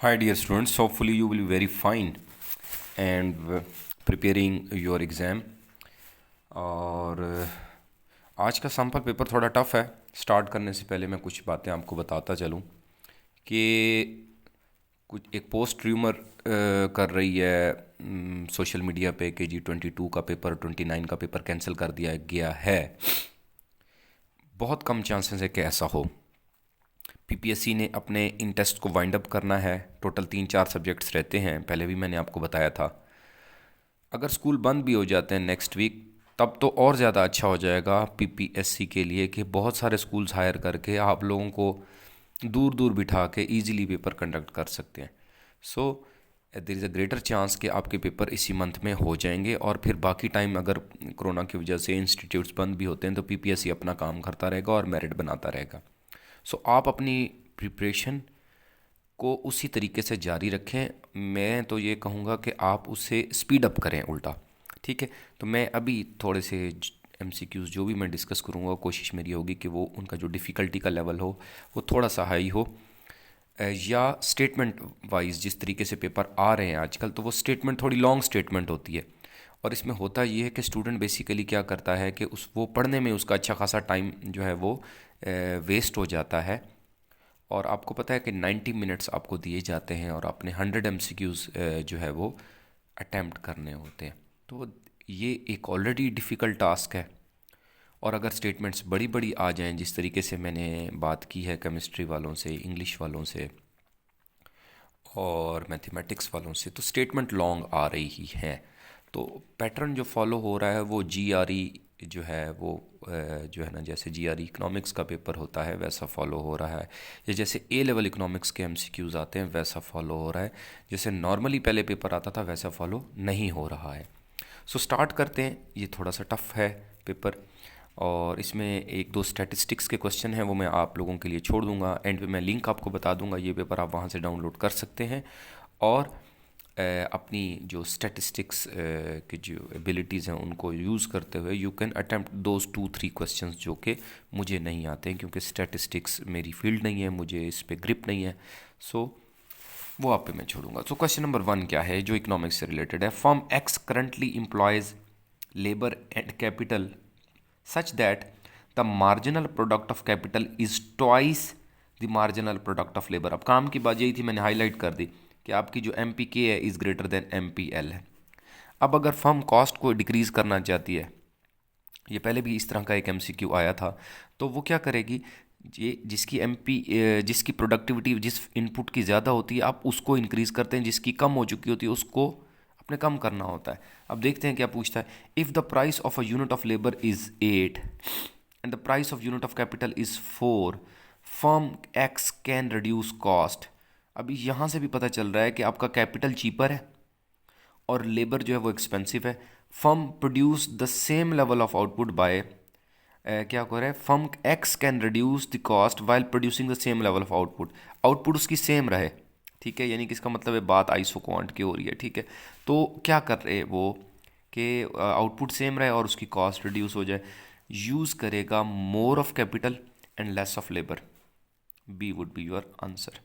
Hi, dear students. Hopefully, you will be very fine and preparing your exam. और आज का sample paper थोड़ा tough है। Start करने से पहले मैं कुछ बातें आपको बताता चलूँ कि कुछ एक पोस्ट र्यूमर कर रही है सोशल मीडिया पे कि G22 का पेपर 29 का पेपर कैंसिल कर दिया गया है। बहुत कम चांसेस है कि ऐसा हो। पीपीएससी ने अपने इन टेस्ट को वाइंड अप करना है। टोटल 3-4 सब्जेक्ट्स रहते हैं, पहले भी मैंने आपको बताया था। अगर स्कूल बंद भी हो जाते हैं नेक्स्ट वीक, तब तो और ज़्यादा अच्छा हो जाएगा पीपीएससी के लिए कि बहुत सारे स्कूल्स हायर करके आप लोगों को दूर दूर बिठा के ईजिली पेपर कंडक्ट कर सकते हैं। So there is a greater chance कि आपके पेपर इसी मंथ में हो जाएंगे। और फिर बाकी टाइम अगर कोरोना की वजह से इंस्टीट्यूट्स बंद भी होते हैं तो पीपीएससी अपना काम करता रहेगा और मेरिट बनाता रहेगा। सो आप अपनी प्रिपरेशन को उसी तरीके से जारी रखें। मैं तो ये कहूँगा कि आप उसे स्पीड अप करें उल्टा। ठीक है, तो मैं अभी थोड़े से एमसीक्यूज़ जो भी मैं डिस्कस करूँगा, कोशिश मेरी होगी कि वो उनका जो डिफ़िकल्टी का लेवल हो वो थोड़ा सा हाई हो। या स्टेटमेंट वाइज जिस तरीके से पेपर आ रहे हैं आजकल, तो वो स्टेटमेंट थोड़ी लॉन्ग स्टेटमेंट होती है। और इसमें होता ये है कि स्टूडेंट बेसिकली क्या करता है कि वो पढ़ने में उसका अच्छा खासा टाइम जो है वो वेस्ट हो जाता है। और आपको पता है कि 90 मिनट्स आपको दिए जाते हैं और आपने 100 एमसीक्यूज़ जो है वो अटैम्प्ट करने होते हैं। तो ये एक ऑलरेडी डिफ़िकल्ट टास्क है। और अगर स्टेटमेंट्स बड़ी बड़ी आ जाएं जिस तरीके से मैंने बात की है केमिस्ट्री वालों से, इंग्लिश वालों से और मैथमेटिक्स वालों से, तो स्टेटमेंट लॉन्ग आ रही ही है। तो पैटर्न जो फॉलो हो रहा है वो जीआरई जो है वो जो है ना, जैसे जीआरई इकोनॉमिक्स का पेपर होता है वैसा फॉलो हो रहा है। या जैसे ए लेवल इकोनॉमिक्स के एमसीक्यूज़ आते हैं वैसा फॉलो हो रहा है। जैसे नॉर्मली पहले पेपर आता था वैसा फॉलो नहीं हो रहा है। सो स्टार्ट करते हैं। ये थोड़ा सा टफ है पेपर और इसमें एक दो स्टैटिस्टिक्स के क्वेश्चन हैं, वो मैं आप लोगों के लिए छोड़ दूंगा। एंड पे मैं लिंक आपको बता दूंगा, ये पेपर आप वहाँ से डाउनलोड कर सकते हैं। और अपनी जो स्टैटिस्टिक्स की जो एबिलिटीज़ हैं उनको यूज़ करते हुए you can attempt those 2-3 questions जो कि मुझे नहीं आते हैं, क्योंकि स्टैटिस्टिक्स मेरी फील्ड नहीं है, मुझे इस पे ग्रिप नहीं है। सो वो आप पे मैं छोड़ूंगा। सो क्वेश्चन नंबर 1 क्या है जो इकोनॉमिक्स से रिलेटेड है। Firm x currently employees labour and capital such that the marginal product of capital is twice the marginal product of labor। अब काम की बात यही थी, मैंने हाईलाइट कर दी कि आपकी जो एम पी के है is greater than M P L है। अब अगर फर्म कॉस्ट को डिक्रीज़ करना चाहती है, ये पहले भी इस तरह का एक एम सी क्यू आया था, तो वो क्या करेगी, ये जिसकी प्रोडक्टिविटी जिस इनपुट की ज़्यादा होती है आप उसको इंक्रीज़ करते हैं, जिसकी कम हो चुकी होती है उसको अपने कम करना होता है। अब देखते हैं क्या पूछता है। If the price of a unit of labour is 8 and the price of unit of capital is 4, firm x can reduce cost. अभी यहाँ से भी पता चल रहा है कि आपका कैपिटल चीपर है और लेबर जो है वो एक्सपेंसिव है। Firm produce the same level of output by क्या कर रहा है, firm x can reduce the cost while producing the same level of output. Output उसकी सेम रहे, ठीक है, यानी कि इसका मतलब है बात आइसो क्वांट की हो रही है। ठीक है, तो क्या कर रहे हैं वो कि आउटपुट सेम रहे और उसकी कॉस्ट रिड्यूस हो जाए। यूज़ करेगा more of capital and less of labour. B would be your answer.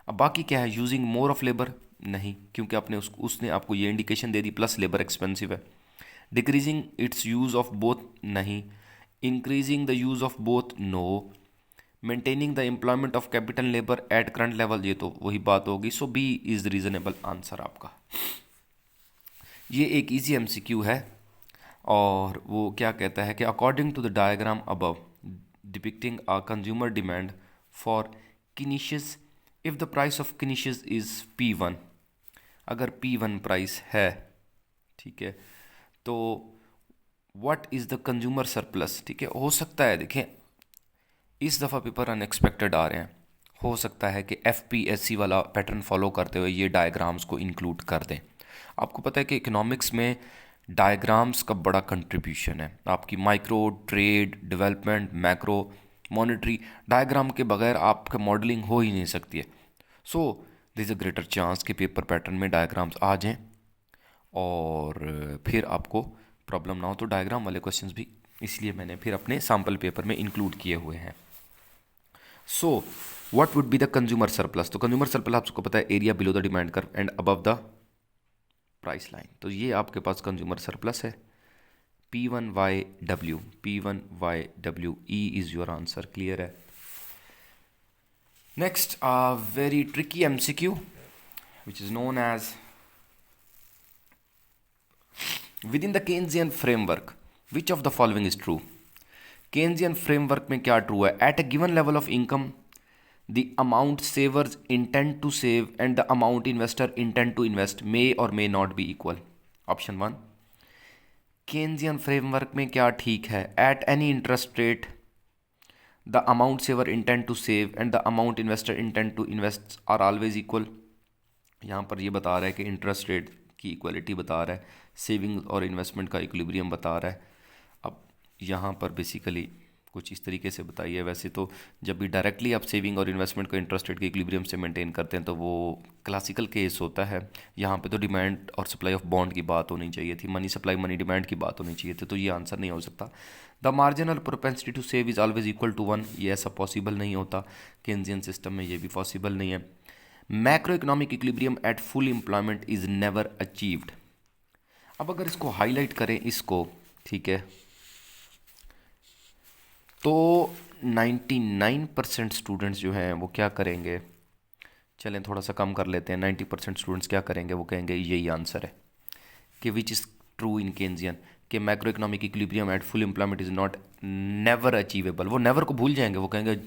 अब बाकी क्या है, यूजिंग मोर ऑफ लेबर नहीं, क्योंकि आपने उसने आपको ये इंडिकेशन दे दी प्लस लेबर एक्सपेंसिव है। Decreasing its use of both नहीं। Increasing the use of both no. Maintaining the employment of capital labour at current level, ये तो वही बात होगी। So B is reasonable answer आपका। ये एक इजी एमसीक्यू है और वो क्या कहता है कि according to the diagram above depicting a consumer demand for kinishius, if the price of kinishius is P1, अगर P1 प्राइस है, ठीक है, तो what is the consumer surplus. ठीक है, हो सकता है, देखें इस दफ़ा पेपर अनएक्सपेक्टेड आ रहे हैं, हो सकता है कि एफपीएससी वाला पैटर्न फॉलो करते हुए ये डायग्राम्स को इंक्लूड कर दें। आपको पता है कि इकोनॉमिक्स में डायग्राम्स का बड़ा कंट्रीब्यूशन है। आपकी micro, trade, development, macro, monetary, diagram के बगैर आपका मॉडलिंग हो ही नहीं सकती है। सो this is a greater chance कि पेपर पैटर्न में डायग्राम्स आ जाएं और फिर आपको प्रॉब्लम ना हो। तो डायग्राम वाले क्वेश्चंस भी इसलिए मैंने फिर अपने सैम्पल पेपर में इंक्लूड किए हुए हैं। So what would be the consumer surplus? तो कंज्यूमर सरप्लस आपको पता है area below the demand curve and above the price line. तो ये आपके पास कंज्यूमर सरप्लस है। P1YW, P1YW, E is your answer. Clear है? Next, very tricky MCQ which is known as within the Keynesian framework which of the following is true? Keynesian framework में क्या true है? At a given level of income the amount savers intend to save and the amount investor intend to invest may or may not be equal. Option 1. Keynesian framework में क्या ठीक है? At any interest rate the amount saver intend to save and the amount investor intend to invest are always equal. यहाँ पर ये बता रहा है कि इंटरेस्ट रेट की इक्वलिटी बता रहा है, सेविंग और इन्वेस्टमेंट का इक्विलिब्रियम बता रहा है। अब यहाँ पर बेसिकली कुछ इस तरीके से बताइए। वैसे तो जब भी डायरेक्टली आप सेविंग और इन्वेस्टमेंट को इंटरेस्ट रेट के इक्विलिब्रियम से मेंटेन करते हैं तो वो क्लासिकल केस होता है। यहाँ पे तो डिमांड और सप्लाई ऑफ बॉन्ड की बात होनी चाहिए थी, मनी सप्लाई मनी डिमांड की बात होनी चाहिए थी, तो ये आंसर नहीं हो सकता। The marginal propensity to save is always equal to 1, ये ऐसा पॉसिबल नहीं होता। केन्जियन सिस्टम में ये भी पॉसिबल नहीं है। Macro economic equilibrium at full employment is never achieved. अब अगर इसको हाईलाइट करें इसको, ठीक है, तो 99% स्टूडेंट्स जो हैं वो क्या करेंगे, चलें थोड़ा सा कम कर लेते हैं, 90% स्टूडेंट्स क्या करेंगे, वो कहेंगे यही आंसर है कि which is true in Keynesian, कि macro economic equilibrium at full employment is not never achievable. वो नेवर को भूल जाएंगे, वो कहेंगे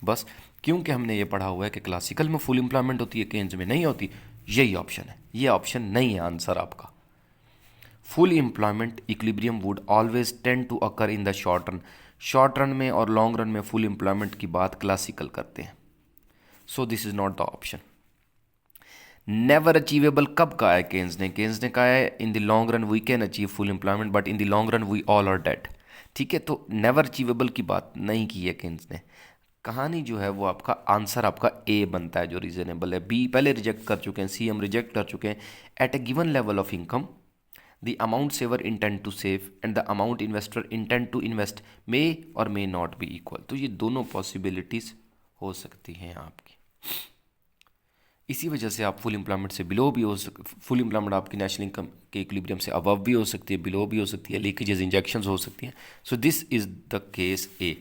बस क्योंकि हमने ये पढ़ा हुआ है कि क्लासिकल में फुल एम्प्लॉयमेंट होती है, केन्स में नहीं होती। यही ऑप्शन है, ये ऑप्शन नहीं है आंसर आपका। Full employment equilibrium would always tend to occur in the short run. Short run में और लॉन्ग रन में फुल एम्प्लॉयमेंट की बात क्लासिकल करते हैं। So this is not the option. Never achievable कब कहा है केन्स ने? केन्स ने कहा है in the long run we can achieve full employment but in the long run we all are dead. ठीक है, तो नेवर अचीवेबल की बात नहीं की है केन्स ने। कहानी जो है वो आपका आंसर आपका ए बनता है जो रीजनेबल है। बी पहले रिजेक्ट कर चुके हैं, सी हम रिजेक्ट कर चुके हैं। At a given level of income the amount saver intend to save and the amount investor intend to invest may or may not be equal। तो ये दोनों पॉसिबिलिटीज़ हो सकती हैं आपकी। इसी वजह से आप फुल एम्प्लॉयमेंट से बिलो भी हो फुल एम्प्लॉयमेंट आपकी नेशनल इनकम के इक्विलिब्रियम से अबव भी हो सकती है, बिलो भी हो सकती है, लीकेजेस इंजेक्शंस हो सकती हैं। So this is the case A.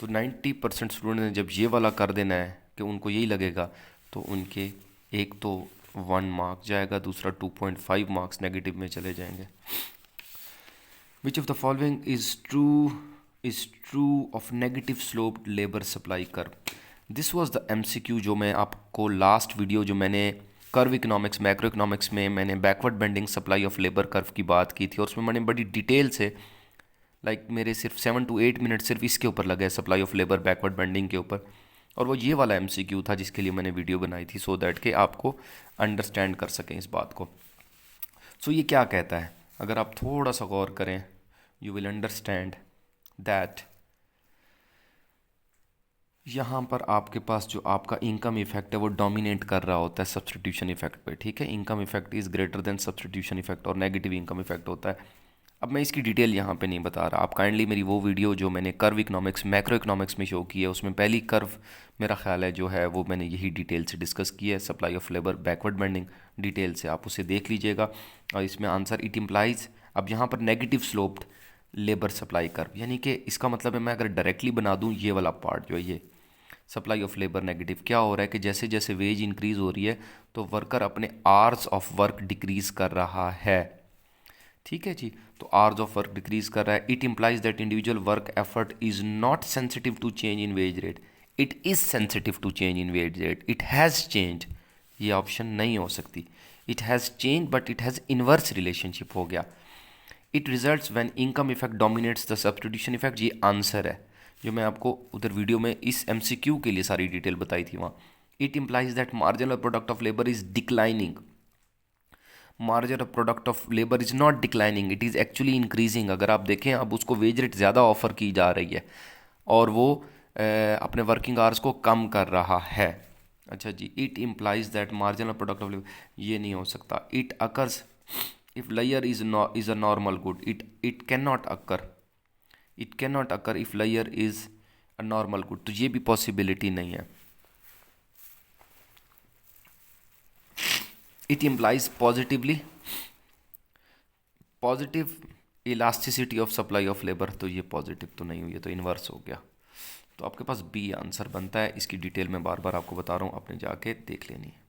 तो 90% स्टूडेंट ने जब ये वाला कर देना है कि उनको यही लगेगा, तो उनके एक तो 1 मार्क जाएगा, दूसरा 2.5 मार्क्स नेगेटिव में चले जाएंगे। विच of the following is true of negative sloped labour supply curve? This was the MCQ जो मैं आपको लास्ट वीडियो जो मैंने कर्व इकोनॉमिक्स मैक्रो इकोनॉमिक्स में मैंने backward bending supply of labour curve की बात की थी, और उसमें मैंने बड़ी डिटेल से मेरे सिर्फ 7 to 8 मिनट सिर्फ इसके ऊपर लगे, supply of labour backward bending के ऊपर। और वो ये वाला MCQ था जिसके लिए मैंने वीडियो बनाई थी, सो दैट कि आपको अंडरस्टैंड कर सकें इस बात को। सो ये क्या कहता है, अगर आप थोड़ा सा गौर करें, यू विल अंडरस्टैंड दैट यहाँ पर आपके पास जो आपका इनकम इफेक्ट है वो डोमिनेट कर रहा होता है सब्सटीट्यूशन इफेक्ट पे। ठीक है, income effect is greater then substitution effect, और नेगेटिव इनकम इफेक्ट होता है। अब मैं इसकी डिटेल यहाँ पे नहीं बता रहा, आप काइंडली मेरी वो वीडियो जो मैंने कर्व इकोनॉमिक्स मैक्रो इकोनॉमिक्स में शो की है, उसमें पहली कर्व मेरा ख्याल है जो है वो मैंने यही डिटेल से डिस्कस की है, supply of labour backward bending detail से, आप उसे देख लीजिएगा। और इसमें आंसर इट इम्प्लाइज, अब यहाँ पर negative sloped labour supply curve, यानी कि इसका मतलब है मैं अगर डायरेक्टली बना दूँ ये वाला पार्ट जो है ये सप्लाई ऑफ लेबर नेगेटिव, क्या हो रहा है कि जैसे जैसे वेज इंक्रीज़ हो रही है तो वर्कर अपने आवर्स ऑफ वर्क डिक्रीज़ कर रहा है। ठीक है जी, तो आवर्स ऑफ वर्क डिक्रीज कर रहा है। It implies that individual work effort is not sensitive to change in wage rate. It is sensitive to change in wage rate, it has change, ये ऑप्शन नहीं हो सकती। It has change but it has inverse relationship हो गया। It results when income effect dominates the substitution effect, ये answer है जो मैं आपको उधर वीडियो में इस MCQ के लिए सारी डिटेल बताई थी वहाँ। It implies that marginal product of labour is declining. Margin of product of labour is not declining, it is actually increasing. अगर आप देखें अब उसको वेज रेट ज़्यादा ऑफर की जा रही है और वो अपने वर्किंग आवर्स को कम कर रहा है। अच्छा जी, it implies that margin of product of labour, ये नहीं हो सकता। इट अकर्स इफ लेयर is a normal good, it can not occur if लेयर इज नॉर्मल गुड, तो ये भी पॉसिबिलिटी नहीं है। It implies positive elasticity of supply of labour, तो ये पॉजिटिव तो नहीं हुई है, तो इन्वर्स हो गया। तो आपके पास बी आंसर बनता है। इसकी डिटेल मैं बार बार आपको बता रहा हूँ, आपने जाके देख लेनी है।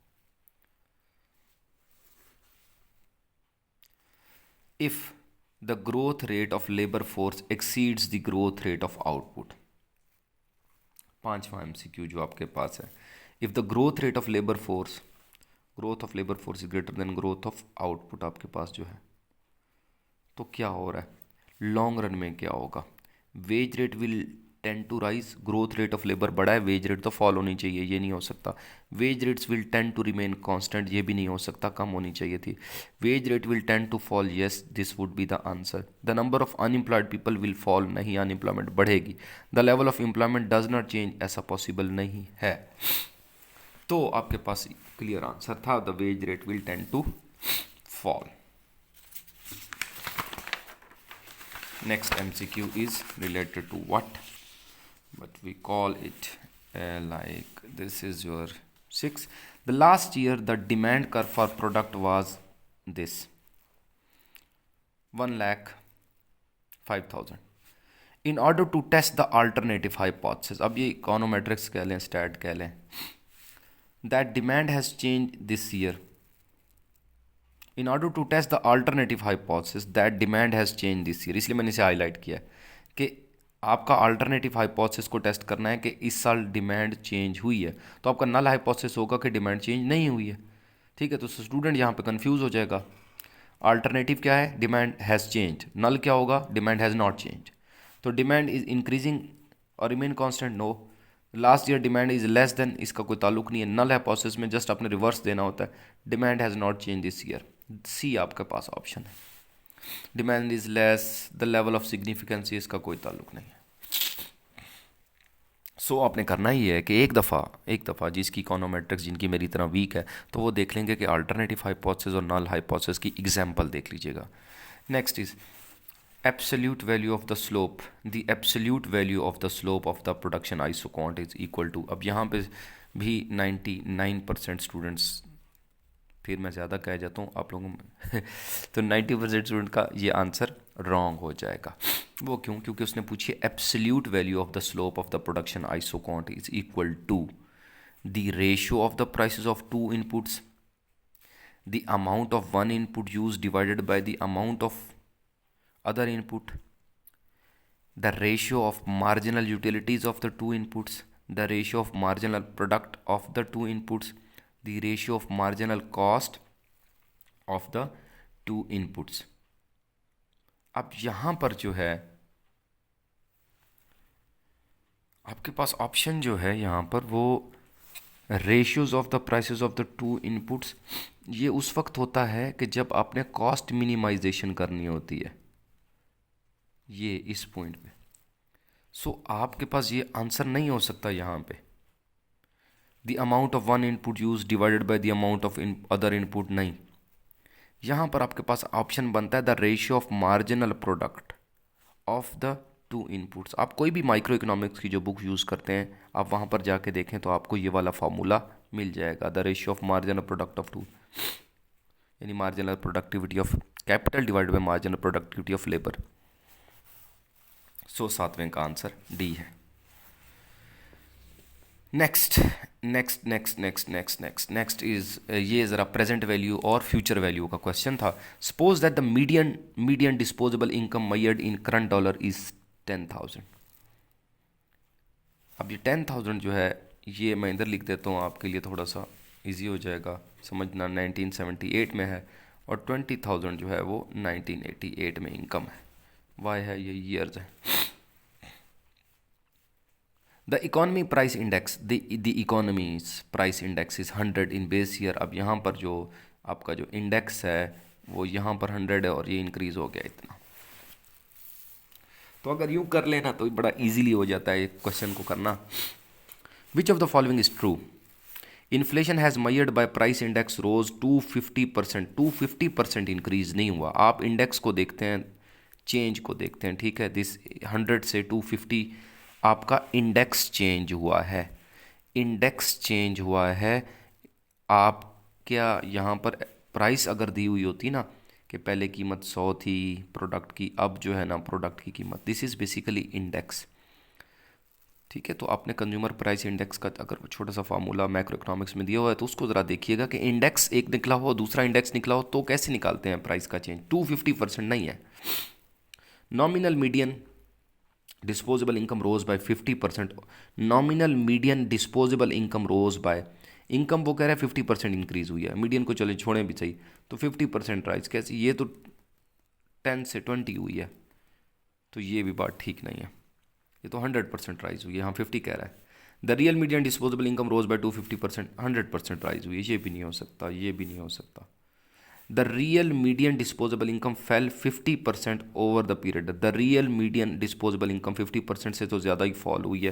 If the growth rate of labour force exceeds the growth rate of output, पांचवा एमसीक्यू जो आपके पास है, if the growth rate of labour force is greater than growth of output आपके पास जो है, तो क्या हो रहा है लॉन्ग रन में, क्या होगा, wage rate will tend to rise, growth rate of labour बढ़ा है, वेज रेट तो फॉल होनी चाहिए, ये नहीं हो सकता। Wage rates will tend to remain constant, ये भी नहीं हो सकता, कम होनी चाहिए थी। Wage rate will tend to fall, yes this would be the answer. The number of unemployed people will fall, नहीं अनएम्प्लॉयमेंट बढ़ेगी। The level of employment does not change, ऐसा पॉसिबल नहीं है। तो आपके पास क्लियर आंसर था, the wage rate will tend to fall. Next MCQ is related to what? But we call it like this is your 6. The last year the demand curve for product was this 1,05,000. In order to test the alternative hypothesis, अब ये econometrics कह लें, stat कह लें, that demand has changed this year. In order to test the alternative hypothesis that demand has changed this year, इसलिए मैंने इसे highlight किया है कि आपका अल्टरनेटिव हाइपोथेसिस को टेस्ट करना है कि इस साल डिमांड चेंज हुई है, तो आपका नल हाइपोथेसिस होगा कि डिमांड चेंज नहीं हुई है। ठीक है, तो स्टूडेंट यहाँ पे कंफ्यूज हो जाएगा। अल्टरनेटिव क्या है, डिमांड हैज़ चेंज, नल क्या होगा, डिमांड हैज़ नॉट चेंज। तो डिमांड इज इंक्रीजिंग और remain constant, no. Last year demand is less than, इसका कोई ताल्लुक नहीं है। नल हाइपोथेसिस में जस्ट आपने रिवर्स देना होता है, demand has not change this year. C आपके पास ऑप्शन है, demand is less, the level of significancy, इसका कोई ताल्लुक नहीं है। सो आपने करना ही है कि एक दफ़ा जिसकी इकोनोमेट्रिक्स जिनकी मेरी तरह वीक है, तो वो देख लेंगे कि अल्टरनेटिव हाइपोथेसिस और नल हाइपोथेसिस की एग्जांपल देख लीजिएगा। Next is absolute value of the slope, the absolute value of the slope of the production isoquant is equal to, अब यहाँ पे भी 99% स्टूडेंट्स, फिर मैं ज़्यादा कह जाता हूँ आप लोगों में तो 90% स्टूडेंट का ये आंसर रॉन्ग हो जाएगा। वो क्यों, क्योंकि उसने पूछी absolute value of the slope of the production isoquant is equal to the ratio of the prices of two inputs, the amount of one input use divided by the amount of other input, the ratio of marginal utilities of the two inputs, the ratio of marginal product of the two inputs, the ratio of marginal cost of the two inputs। अब यहाँ पर जो है आपके पास option जो है यहाँ पर वो ratios of the prices of the two inputs, ये उस वक्त होता है कि जब आपने कॉस्ट मिनिमाइजेशन करनी होती है, ये इस पॉइंट पे। सो आपके पास ये आंसर नहीं हो सकता यहाँ पे, the amount of one input use divided by the amount of other input, नहीं। यहाँ पर आपके पास ऑप्शन बनता है the ratio of marginal product of the two inputs. आप कोई भी माइक्रो इकोनॉमिक्स की जो बुक यूज़ करते हैं, आप वहाँ पर जाके देखें तो आपको ये वाला फार्मूला मिल जाएगा, the ratio of marginal product of two, यानी marginal productivity of capital divided by marginal productivity of labour. So सातवें का आंसर डी है। नेक्स्ट इज ये ज़रा प्रेजेंट वैल्यू और फ्यूचर वैल्यू का क्वेश्चन था। Suppose that the median disposable income measured in current dollar is 10,000। अब ये 10,000 जो है, ये मैं इधर लिख देता हूँ आपके लिए, थोड़ा सा इजी हो जाएगा समझना। 1978 में है और 20,000 जो है वो 1988 में इनकम है। वाई है, ये ईयर्स है। The economy price index, the economies price index is 100 in base year. अब यहाँ पर जो आपका जो इंडेक्स है वो यहाँ पर 100 है और ये इंक्रीज़ हो गया इतना। तो अगर यूँ कर लेना तो बड़ा इजीली हो जाता है क्वेश्चन को करना। Which of the following is true, inflation has measured by price index rose 250%, 250% increase नहीं हुआ। आप इंडेक्स को देखते हैं, चेंज को देखते हैं, ठीक है। दिस 100 से 250 आपका इंडेक्स चेंज हुआ है, इंडेक्स चेंज हुआ है। आप क्या यहाँ पर प्राइस अगर दी हुई होती ना कि पहले कीमत 100 थी प्रोडक्ट की, अब जो है ना प्रोडक्ट की कीमत, दिस इज़ बेसिकली इंडेक्स। ठीक है, तो आपने कंज्यूमर प्राइस इंडेक्स का अगर वो छोटा सा फार्मूला मैक्रो इकोनॉमिक्स में दिया हुआ है तो उसको ज़रा देखिएगा कि इंडेक्स एक निकला हो दूसरा इंडेक्स निकला हो तो कैसे निकालते हैं प्राइस का चेंज। 250% नहीं है। Nominal median disposable income rose by 50%। Nominal median disposable income rose by, income वो कह रहा है 50% इंक्रीज हुई है, मीडियन को चले छोड़ें भी सही, तो 50% राइज कैसे, ये तो 10 से 20 हुई है, तो ये भी बात ठीक नहीं है। ये तो 100% राइज हुई है, यहाँ 50 कह रहा है। The real median disposable income rose by 250%, 100% rise हुई है, ये भी नहीं हो सकता, ये भी नहीं हो सकता। The real median disposable income fail 50% over the period. The real median disposable income 50% से तो ज़्यादा ही फॉल हुई है।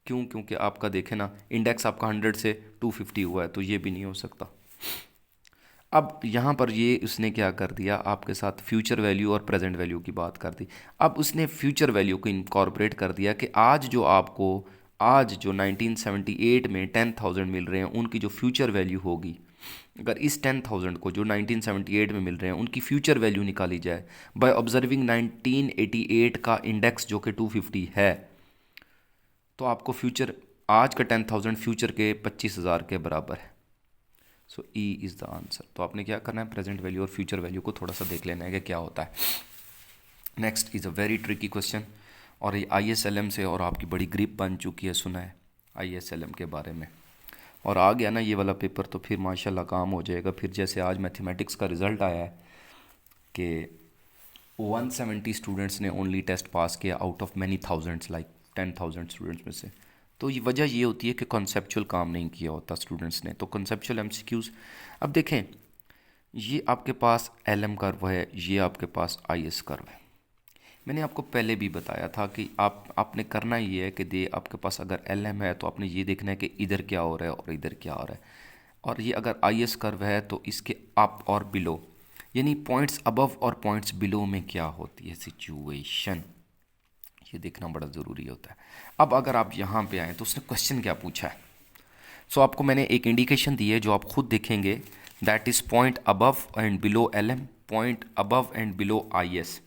क्यों? क्योंकि आपका देखें ना इंडेक्स आपका 100 से 250 हुआ है, तो ये भी नहीं हो सकता। अब यहाँ पर ये उसने क्या कर दिया, आपके साथ फ्यूचर वैल्यू और प्रेजेंट वैल्यू की बात कर दी। अब उसने फ्यूचर वैल्यू को इनकॉर्पोरेट कर दिया कि आज जो आपको, आज जो 1978 में 10,000 मिल रहे हैं उनकी जो फ्यूचर वैल्यू होगी, अगर इस 10,000 को जो 1978 में मिल रहे हैं उनकी फ्यूचर वैल्यू निकाली जाए बाय ऑब्जर्विंग 1988 का इंडेक्स जो कि 250 है, तो आपको फ्यूचर आज का 10,000 फ्यूचर के 25,000 के बराबर है। सो ई इज़ द आंसर। तो आपने क्या करना है, प्रेजेंट वैल्यू और फ्यूचर वैल्यू को थोड़ा सा देख लेना है कि क्या होता है। Next is a very tricky question, और ये ISLM से और आपकी बड़ी ग्रिप बन चुकी है, सुना है ISLM के बारे में, और आ गया ना ये वाला पेपर तो फिर माशाल्लाह काम हो जाएगा। फिर जैसे आज मैथमेटिक्स का रिज़ल्ट आया है कि 170 स्टूडेंट्स ने ओनली टेस्ट पास किया out of many thousands, like 10,000 students में से। तो ये वजह ये होती है कि कॉन्सेप्चुअल काम नहीं किया होता स्टूडेंट्स ने। तो कॉन्सेप्चुअल MCQs, अब देखें ये आपके पास LM कर्व है, ये आपके पास IS कर्व है। मैंने आपको पहले भी बताया था कि आपने करना ये है कि दे आपके पास अगर LM है तो आपने ये देखना है कि इधर क्या हो रहा है और इधर क्या हो रहा है, और ये अगर IS कर्व है तो इसके अप और बिलो, यानी पॉइंट्स अबव और पॉइंट्स बिलो में क्या होती है सिचुएशन, ये देखना बड़ा ज़रूरी होता है। अब अगर आप यहाँ पे आएँ तो उसने क्वेश्चन क्या पूछा है। सो आपको मैंने एक इंडिकेशन दी है जो आप खुद देखेंगे, that is point above and below LM, point above and below IS।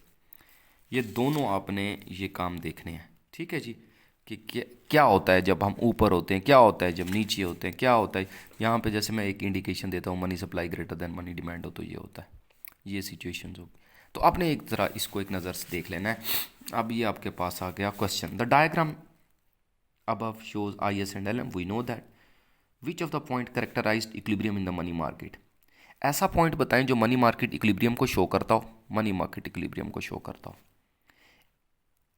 ये दोनों आपने ये काम देखने हैं, ठीक है जी, कि क्या होता है जब हम ऊपर होते हैं, क्या होता है जब नीचे होते हैं, क्या होता है यहाँ पे। जैसे मैं एक इंडिकेशन देता हूँ, money supply greater than money demand हो तो ये होता है, ये सिचुएशंस होगी। तो आपने एक ज़रा इसको एक नज़र से देख लेना है। अब ये आपके पास आ गया question, the diagram above shows IS and LM, we know that which of the point characterized equilibrium in the money market. ऐसा पॉइंट बताएं जो मनी मार्केट इक्विलिब्रियम को शो करता हो, मनी मार्केट इक्विलिब्रियम को शो करता हो।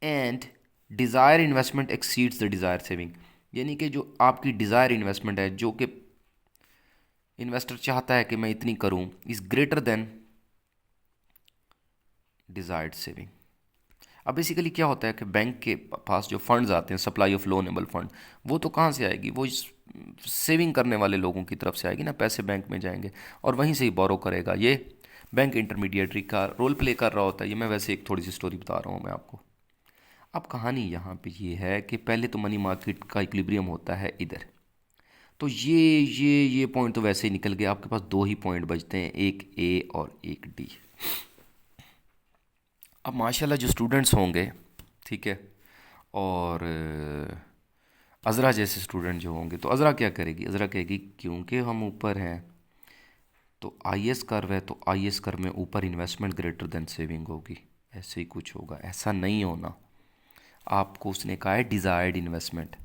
And desire investment exceeds the desire saving, यानी कि जो आपकी डिज़ायर इन्वेस्टमेंट है, जो कि इन्वेस्टर चाहता है कि मैं इतनी करूं, is greater then desired saving. अब बेसिकली क्या होता है कि बैंक के पास जो फंड्स आते हैं, सप्लाई ऑफ लोनेबल फंड, वो तो कहाँ से आएगी, वो सेविंग करने वाले लोगों की तरफ से आएगी ना, पैसे बैंक में जाएंगे और वहीं से ही बोरो करेगा। ये बैंक इंटरमीडिएटरी का रोल प्ले कर रहा होता है। ये मैं वैसे एक थोड़ी सी स्टोरी बता रहा हूँ मैं आपको। अब कहानी यहाँ पे ये है कि पहले तो मनी मार्केट का इक्विलिब्रियम होता है इधर, तो ये पॉइंट तो वैसे ही निकल गया। आपके पास दो ही पॉइंट बचते हैं, एक A और एक D। अब माशाल्लाह जो स्टूडेंट्स होंगे, ठीक है, और अज़रा जैसे स्टूडेंट जो होंगे, तो अज़रा क्या करेगी, अज़रा कहेगी क्योंकि हम ऊपर हैं तो IS कर्व है, तो IS कर्व में ऊपर इन्वेस्टमेंट ग्रेटर देन सेविंग होगी, ऐसे ही कुछ होगा। ऐसा नहीं होना, आपको उसने कहा है डिज़ायर्ड इन्वेस्टमेंट,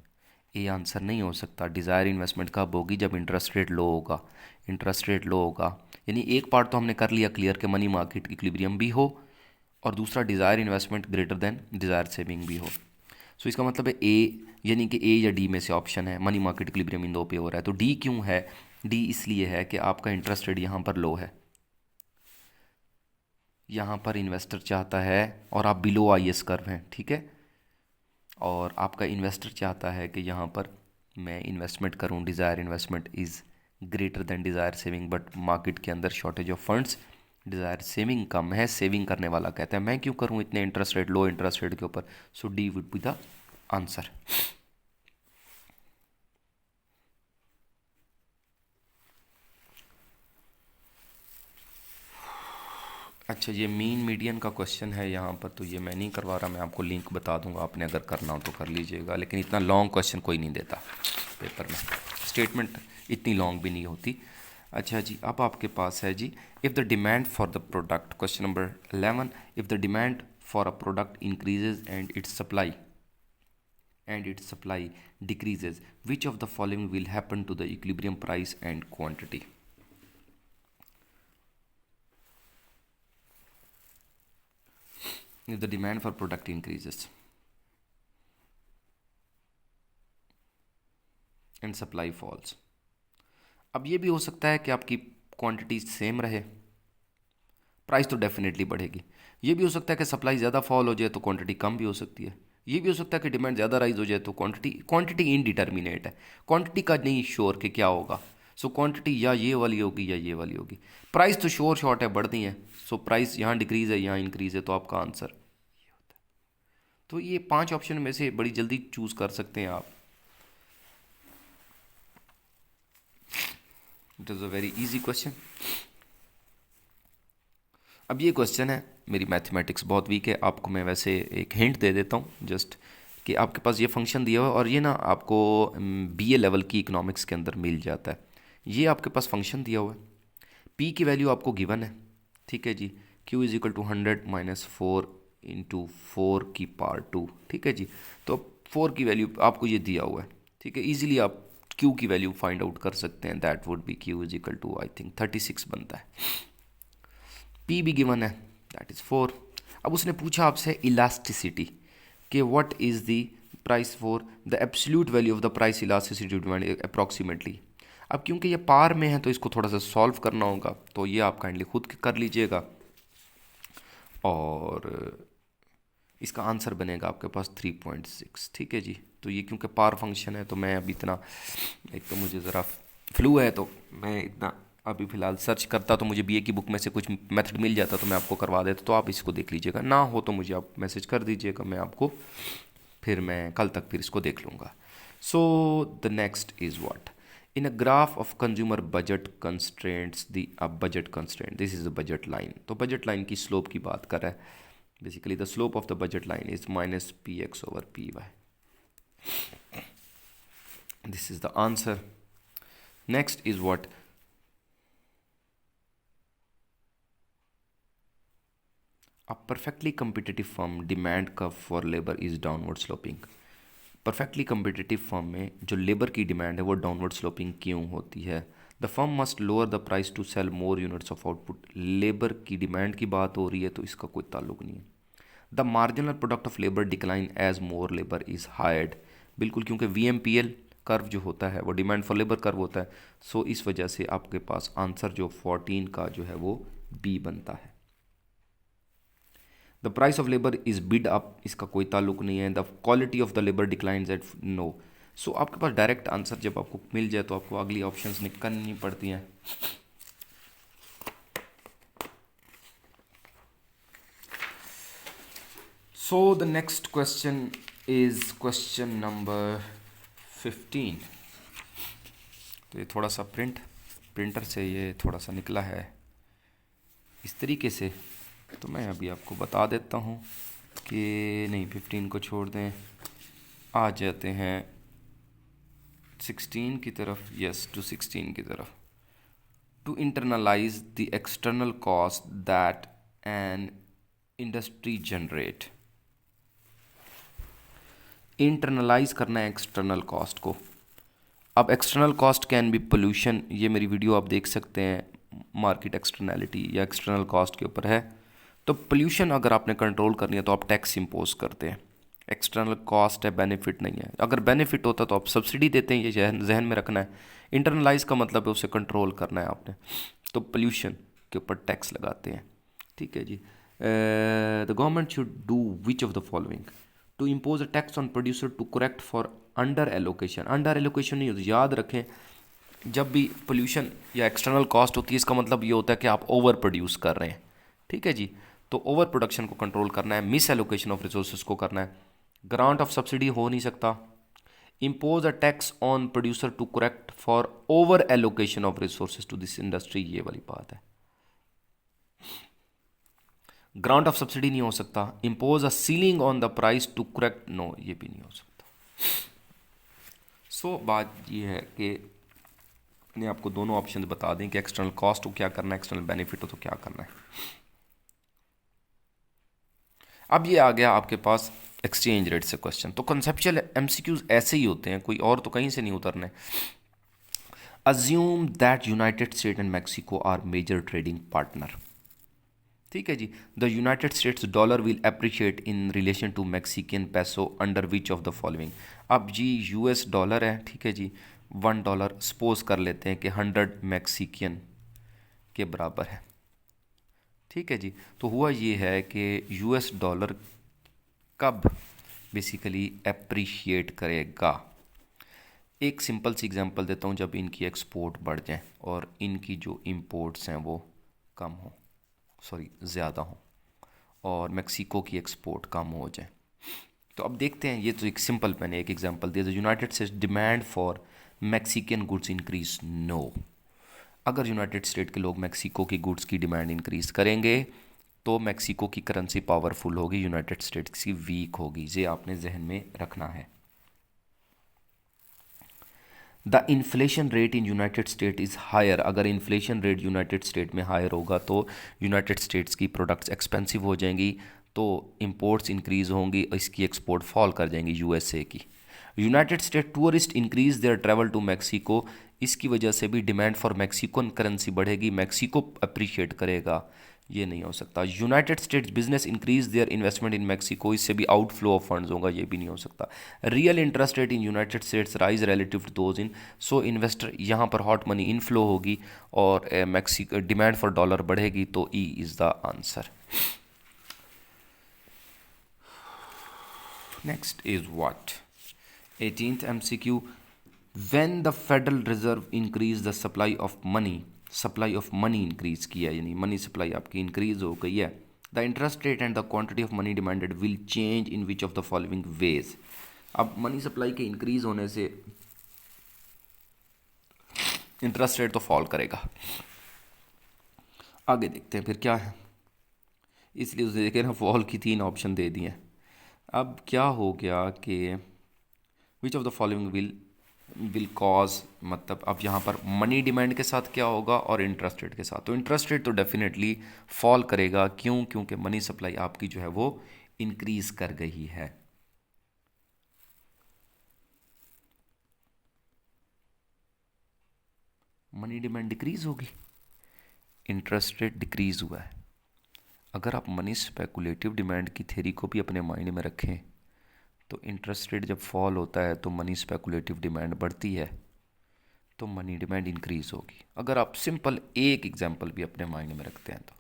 ये आंसर नहीं हो सकता। डिज़ायर इन्वेस्टमेंट कब होगी, जब इंटरेस्ट रेट लो होगा। इंटरेस्ट रेट लो होगा यानी एक पार्ट तो हमने कर लिया क्लियर कि मनी मार्केट इक्विलिब्रियम भी हो, और दूसरा desire investment greater than desire saving भी हो। सो इसका मतलब है ए, यानी कि A या D में से ऑप्शन है, मनी मार्केट इक्विलिब्रियम इन दो पे हो रहा है। तो D क्यों है, D इसलिए है कि आपका इंटरेस्ट रेट यहाँ पर लो है, यहाँ पर इन्वेस्टर चाहता है, और आप बिलो IS कर्व हैं, ठीक है, और आपका इन्वेस्टर चाहता है कि यहाँ पर मैं इन्वेस्टमेंट करूँ, desire investment is greater than desire saving, but market के अंदर shortage of funds, desire saving कम है, सेविंग करने वाला कहता है मैं क्यों करूँ इतने इंटरेस्ट रेट, लो इंटरेस्ट रेट के ऊपर। सो D would be the answer. अच्छा, ये मीन मीडियन का क्वेश्चन है यहाँ पर, तो ये मैं नहीं करवा रहा, मैं आपको लिंक बता दूंगा, आपने अगर करना हो तो कर लीजिएगा, लेकिन इतना लॉन्ग क्वेश्चन कोई नहीं देता पेपर में, स्टेटमेंट इतनी लॉन्ग भी नहीं होती। अच्छा जी, अब आपके पास है जी, if the demand for the product, question number 11, if the demand for a product increases and its supply decreases, which of the following will happen to the equilibrium price and quantity? If the demand for product increases and supply falls, अब ये भी हो सकता है कि आपकी quantity same रहे, price तो डेफिनेटली बढ़ेगी। ये भी हो सकता है कि सप्लाई ज़्यादा फॉल हो जाए तो क्वांटिटी कम भी हो सकती है। ये भी हो सकता है कि डिमांड ज़्यादा राइज हो जाए तो क्वांटिटी इनडिटर्मिनेट है, क्वांटिटी का नहीं श्योर कि क्या होगा। सो क्वांटिटी या ये वाली होगी या ये वाली होगी। प्राइस तो श्योर शॉर्ट है, बढ़नी है, सो प्राइस यहाँ डिक्रीज़ है यहाँ इंक्रीज़ है, तो आपका आंसर ये होता है। तो ये 5 ऑप्शन में से बड़ी जल्दी चूज़ कर सकते हैं आप। It is a very easy question. अब ये क्वेश्चन है, मेरी मैथमेटिक्स बहुत वीक है, आपको मैं वैसे एक हिंट दे देता हूँ जस्ट, कि आपके पास ये फंक्शन दिया हुआ है और ये ना आपको बीए लेवल की इकोनॉमिक्स के अंदर मिल जाता है। ये आपके पास फंक्शन दिया हुआ है, पी की वैल्यू आपको गिवन है, ठीक है जी, Q is equal to 100 minus 4 into 4 की पावर 2, ठीक है जी। तो 4 की वैल्यू आपको ये दिया हुआ है, ठीक है, ईजिली आप क्यू की वैल्यू फाइंड आउट कर सकते हैं, that would be Q is equal to I think 36 बनता है। पी भी गिवन है, दैट इज़ 4। अब उसने पूछा आपसे इलास्टिसिटी, कि what is the price for the absolute value of the price elasticity demand approximately. अब क्योंकि ये पार में है तो इसको थोड़ा सा सॉल्व करना होगा, तो ये आप काइंडली खुद कर लीजिएगा, और इसका आंसर बनेगा आपके पास 3.6, ठीक है जी। तो ये क्योंकि पार फंक्शन है तो मैं अभी इतना, एक तो मुझे ज़रा फ्लू है तो मैं इतना अभी फ़िलहाल सर्च करता, तो मुझे बीए की बुक में से कुछ मेथड मिल जाता तो मैं आपको करवा देता, तो आप इसको देख लीजिएगा, ना हो तो मुझे आप मैसेज कर दीजिएगा, मैं आपको फिर मैं कल तक फिर इसको देख लूँगा। So the next is what, in a graph of consumer budget constraints the budget constraint, this is a budget line. तो बजट लाइन की स्लोप की बात कर रहा है, basically the slope of the budget line is minus px over py. This is the answer. Next is what, a perfectly competitive firm demand curve for labor is downward sloping. Perfectly competitive firm में जो labour की demand है वो downward sloping क्यों होती है? The firm must lower the price to sell more units of output. Labour की demand की बात हो रही है तो इसका कोई ताल्लुक नहीं है। The marginal product of labour decline as more labour is hired, बिल्कुल, क्योंकि VMPL कर्व जो होता है वो डिमांड फॉर लेबर कर्व होता है। सो इस वजह से आपके पास आंसर जो 14 का जो है वो बी बनता है। The price of labour is bid up, इसका कोई ताल्लुक नहीं है। The quality of the labour declines at no. So आपके पास डायरेक्ट आंसर जब आपको मिल जाए तो आपको अगली ऑप्शंस निकालनी पड़ती हैं। So the next question is question number 15। तो ये थोड़ा सा प्रिंटर से ये थोड़ा सा निकला है इस तरीके से, तो मैं अभी आपको बता देता हूँ कि नहीं, 15 को छोड़ दें, आ जाते हैं 16 की तरफ। यस, टू 16 की तरफ। To internalise the external cost that an industry generate. Internalise करना है एक्सटर्नल कॉस्ट को। अब external cost can be pollution, ये मेरी वीडियो आप देख सकते हैं, मार्केट एक्सटर्नैलिटी या एक्सटर्नल कॉस्ट के ऊपर है। तो पोल्यूशन अगर आपने कंट्रोल करनी है तो आप टैक्स इम्पोज करते हैं। एक्सटर्नल कॉस्ट है, बेनिफिट नहीं है। अगर बेनिफिट होता तो आप सब्सिडी देते हैं, ये जहन में रखना है। इंटरनलाइज का मतलब है उसे कंट्रोल करना है आपने, तो पोल्यूशन के ऊपर टैक्स लगाते हैं, ठीक है जी। The government should do which of the following, to impose a tax on producer to correct for under allocation. Under allocation नहीं होती, याद रखें, जब भी पोल्यूशन या एक्सटर्नल कॉस्ट होती है इसका मतलब ये होता है कि आप ओवर प्रोड्यूस कर रहे हैं, ठीक है जी। तो ओवर प्रोडक्शन को कंट्रोल करना है, मिस एलोकेशन ऑफ रिसोर्सेज को करना है, ग्रांट ऑफ सब्सिडी हो नहीं सकता। Impose a tax on producer to correct for over allocation of resources to this industry, ये वाली बात है। ग्रांट ऑफ सब्सिडी नहीं हो सकता। Impose a ceiling on the price to correct, no, ये भी नहीं हो सकता। बात ये है कि मैंने आपको दोनों ऑप्शन बता दें कि एक्सटर्नल कॉस्ट को क्या करना है, एक्सटर्नल बेनिफिट हो तो क्या करना है। अब ये आ गया आपके पास एक्सचेंज रेट से क्वेश्चन। तो कॉन्सेप्चुअल एमसीक्यूज ऐसे ही होते हैं, कोई और तो कहीं से नहीं उतरने। Assume that United State and Mexico are major trading partner. ठीक है जी। The United States dollar will appreciate in relation to Mexican peso under which of the following. अब जी यूएस डॉलर है, ठीक है जी, $1 सपोज कर लेते हैं कि 100 मैक्सिकन के बराबर है। ठीक है जी। तो हुआ ये है कि यूएस डॉलर कब बेसिकली अप्रिशिएट करेगा। एक सिंपल सी एग्जांपल देता हूँ, जब इनकी एक्सपोर्ट बढ़ जाए और इनकी जो इंपोर्ट्स हैं वो कम हो, सॉरी ज़्यादा हो, और मेक्सिको की एक्सपोर्ट कम हो जाए। तो अब देखते हैं, ये तो एक सिंपल, मैंने एक एग्जांपल दिया। The United States demand for Mexican goods increase, no. अगर यूनाइटेड स्टेट के लोग मेक्सिको की गुड्स की डिमांड इंक्रीज करेंगे तो मेक्सिको की करेंसी पावरफुल होगी, यूनाइटेड स्टेट्स की वीक होगी। ये आपने जहन में रखना है। The inflation rate in United State is higher. अगर इन्फ्लेशन रेट यूनाइटेड स्टेट में हायर होगा तो यूनाइटेड स्टेट्स की प्रोडक्ट्स एक्सपेंसिव हो जाएंगी, तो इंपोर्ट्स इंक्रीज़ होंगी, इसकी एक्सपोर्ट फॉल कर जाएंगी यूएसए की। United State tourist increase their travel to Mexico, इसकी वजह से भी डिमांड फॉर मैक्सिकन करेंसी बढ़ेगी, मैक्सिको अप्रिशिएट करेगा, ये नहीं हो सकता। United States business increase their investment in Mexico, इससे भी आउटफ्लो ऑफ फंड्स होगा, ये भी नहीं हो सकता। Real interest rate in United States rise relative to those in, so investor यहाँ पर हॉट मनी इनफ्लो होगी और मैक्सिको डिमांड फॉर डॉलर बढ़ेगी, तो E is the answer. Next is what 18th MCQ, when the Federal Reserve increase the supply of money increase किया, यानी money supply आपकी increase हो गई है, the interest rate and the quantity of money demanded will change in which of the following veg. अब money supply के increase होने से इंटरेस्ट रेट तो फॉल करेगा। आगे देखते हैं फिर क्या है, इसलिए उसे देखे ना फॉल की 3 ऑप्शन दे दिए। अब क्या हो गया कि which of the following will cause, मतलब अब यहाँ पर मनी डिमांड के साथ क्या होगा और इंटरेस्ट रेट के साथ। तो इंटरेस्ट रेट तो डेफिनेटली फॉल करेगा, क्यों? क्योंकि मनी सप्लाई आपकी जो है वो इंक्रीज कर गई है। मनी डिमांड डिक्रीज होगी, इंटरेस्ट रेट डिक्रीज हुआ है। अगर आप मनी स्पेकुलेटिव डिमांड की थ्योरी को भी अपने माइंड में रखें तो इंटरेस्ट रेट जब फॉल होता है तो मनी स्पेकुलेटिव डिमांड बढ़ती है, तो मनी डिमांड इंक्रीज होगी। अगर आप सिंपल एक एग्जांपल भी अपने माइंड में रखते हैं तो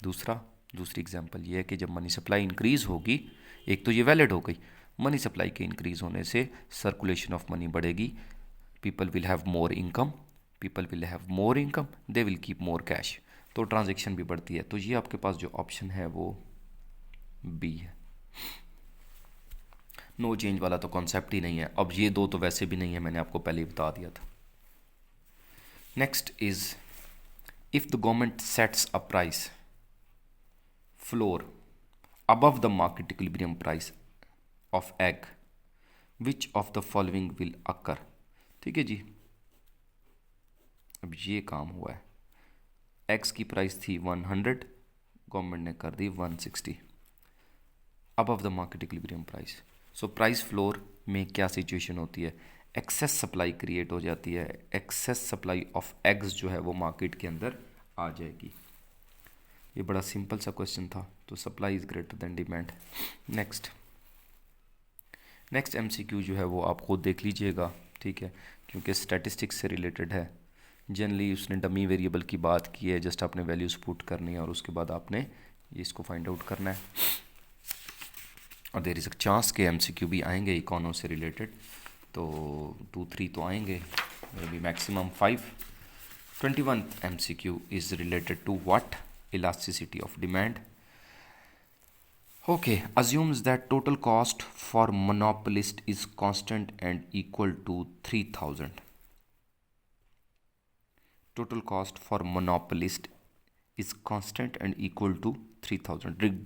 दूसरी एग्जांपल ये है कि जब मनी सप्लाई इंक्रीज होगी, एक तो ये वैलिड हो गई, मनी सप्लाई के इंक्रीज होने से सर्कुलेशन ऑफ मनी बढ़ेगी, people will have more income, they will keep more cash, तो ट्रांजेक्शन भी बढ़ती है। तो ये आपके पास जो ऑप्शन है वो बी है। नो चेंज वाला तो कॉन्सेप्ट ही नहीं है। अब ये दो तो वैसे भी नहीं है, मैंने आपको पहले ही बता दिया था। Next is if the government sets a price floor above the market equilibrium price of egg, which of the following will occur। ठीक है जी। अब ये काम हुआ है, एग्स की प्राइस थी 100, गवर्नमेंट ने कर दी 160 above the market equilibrium price। So price floor में क्या सिचुएशन होती है, एक्सेस सप्लाई क्रिएट हो जाती है, एक्सेस सप्लाई ऑफ एग्स जो है वो मार्केट के अंदर आ जाएगी। ये बड़ा सिंपल सा क्वेश्चन था, तो supply is greater then demand. Next MCQ जो है वो आप खुद देख लीजिएगा, ठीक है, क्योंकि स्टैटिस्टिक्स से रिलेटेड है। जनरली उसने डमी वेरिएबल की बात की है, जस्ट आपने वैल्यूज पुट करनी है और उसके बाद आपने इसको फाइंड आउट करना है। और देयर इज़ अ चांस के MCQ भी आएंगे इकोनो से रिलेटेड, तो 2-3 तो आएंगे, maybe maximum 5। 21th MCQ is related to what, elasticity of demand. Okay, assumes that total cost for monopolist is constant and equal to 3000. Total cost for monopolist is constant and equal to 3000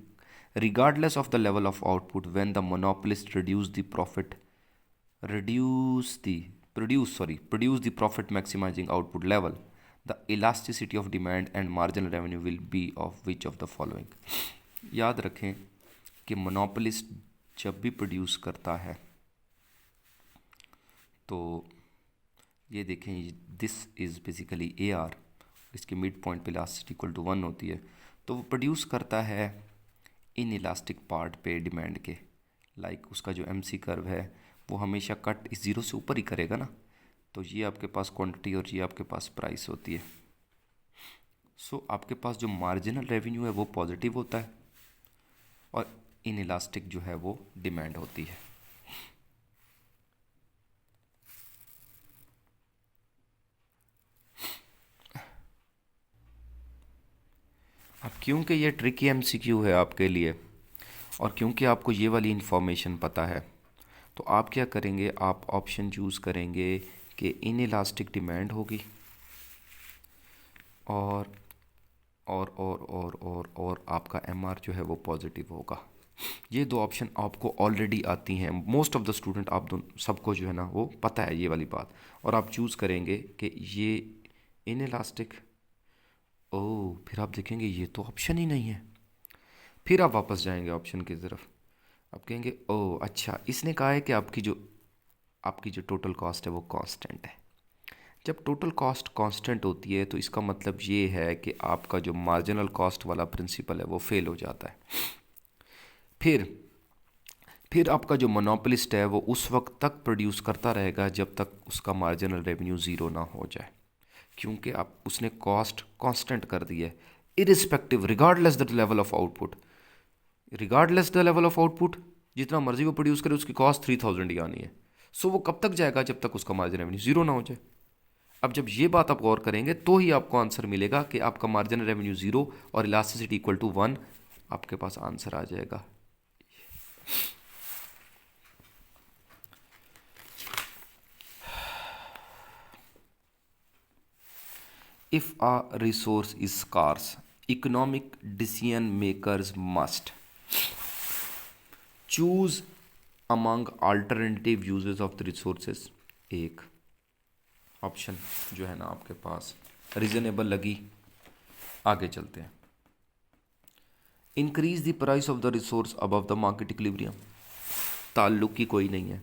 regardless of the level of output. When the monopolist produce the profit maximizing output level, the elasticity of demand and marginal revenue will be of which of the following. याद रखें कि monopolist जब भी produce करता है तो ये देखें, this is basically A R, इसके मिड पॉइंट पे इलास्टिसिटी इक्वल टू 1 होती है, तो वो प्रोड्यूस करता है इन इलास्टिक पार्ट पे डिमांड के। लाइक उसका जो एम सी कर्व है वो हमेशा कट इस ज़ीरो से ऊपर ही करेगा ना, तो ये आपके पास क्वांटिटी और ये आपके पास प्राइस होती है। सो आपके पास जो मार्जिनल रेवेन्यू है वो पॉजिटिव होता है और इन इलास्टिक जो है वो डिमांड होती है। अब क्योंकि ये ट्रिकी एमसीक्यू है आपके लिए और क्योंकि आपको ये वाली इन्फॉर्मेशन पता है, तो आप क्या करेंगे, आप ऑप्शन चूज़ करेंगे कि इन इलास्टिक डिमांड होगी और और आपका एमआर जो है वो पॉजिटिव होगा। ये दो ऑप्शन आपको ऑलरेडी आती हैं, मोस्ट ऑफ द स्टूडेंट, आप दोनों सबको जो है ना वो पता है ये वाली बात, और आप चूज़ करेंगे कि ये इन इलास्टिक। ओह, फिर आप देखेंगे ये तो ऑप्शन ही नहीं है, फिर आप वापस जाएंगे ऑप्शन की तरफ, आप कहेंगे ओह अच्छा, इसने कहा है कि आपकी जो टोटल कॉस्ट है वो कांस्टेंट है। जब टोटल कॉस्ट कांस्टेंट होती है तो इसका मतलब ये है कि आपका जो मार्जिनल कॉस्ट वाला प्रिंसिपल है वो फेल हो जाता है। फिर आपका जो मोनोपोलिस्ट है वो उस वक्त तक प्रोड्यूस करता रहेगा जब तक उसका मार्जिनल रेवेन्यू ज़ीरो ना हो जाए, क्योंकि आप उसने कॉस्ट कांस्टेंट कर दी है irrespective regardless the level of output. Regardless the level of output, जितना मर्जी वो प्रोड्यूस करे उसकी कॉस्ट 3000 ही आनी है। सो वो कब तक जाएगा, जब तक उसका मार्जिन रेवेन्यू ज़ीरो ना हो जाए। अब जब ये बात आप गौर करेंगे तो ही आपको आंसर मिलेगा कि आपका मार्जिनल रेवेन्यू ज़ीरो और इलास्टिसिटी इक्वल टू 1, आपके पास आंसर आ जाएगा। If a resource is scarce, economic decision makers must choose among alternative uses of the resources। एक ऑप्शन जो है ना आपके पास रीजनेबल लगी, आगे चलते हैं। Increase the price of the resource above the market equilibrium, ताल्लुक की कोई नहीं है।